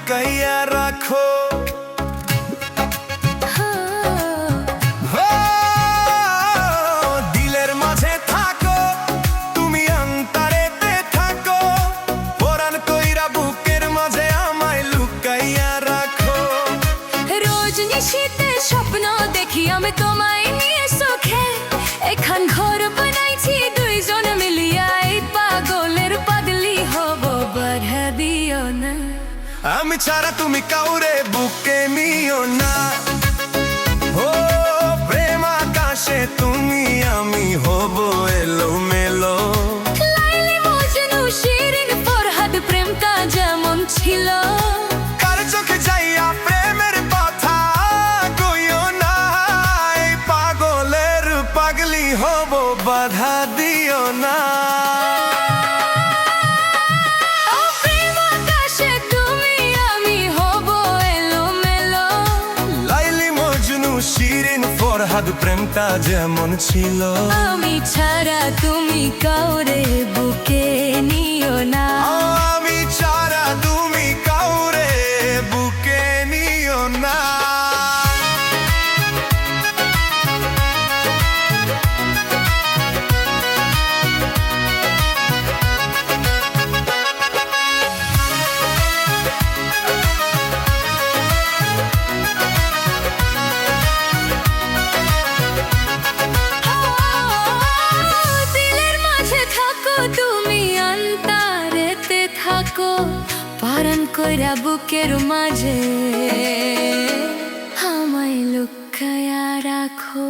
লুকাইয়া রাখো। দিলের মাঝে থাকো তুমি, অন্তরেতে থাকো, পরাণ কইরা বুকের মাঝে আমায় লুকাইয়া রাখো। রোজ নিশীতে স্বপ্ন দেখি আমি তোমায় নিয়ে সুখে, এখান ঘর বানাইছি দুইজন মিলিয়া, এই পাগলের পাগলি হব বাধা দিও না। আমি ছাড়া তুমি কাউরে বুকে নিও না। ও প্রেম আকাশে তুমি আমি হব এলোমেলো। লাইলি মজনু শিরিন ফরহাদ প্রেমটা যেমন ছিল, কার চোখে যাইয়া প্রেমের কথা কইও না। এই পাগলের পাগলি হব বাধা দিও না। ও প্রেম আকাশে তুমি আমি হব এলোমেলো। লাইলি মজনু শিরিন ফরহাদ প্রেমটা যেমন ছিল। আমি ছাড়া তুমি কাউরে বুকে নিও না। আমি ছাড়া তুমি কাউরে বুকে নিও না। দিলের মাঝে থাকো তুমি, অন্তরেতে থাকো, পরাণ কইরা বুকের মাঝে আমায় লুকায়া রাখো।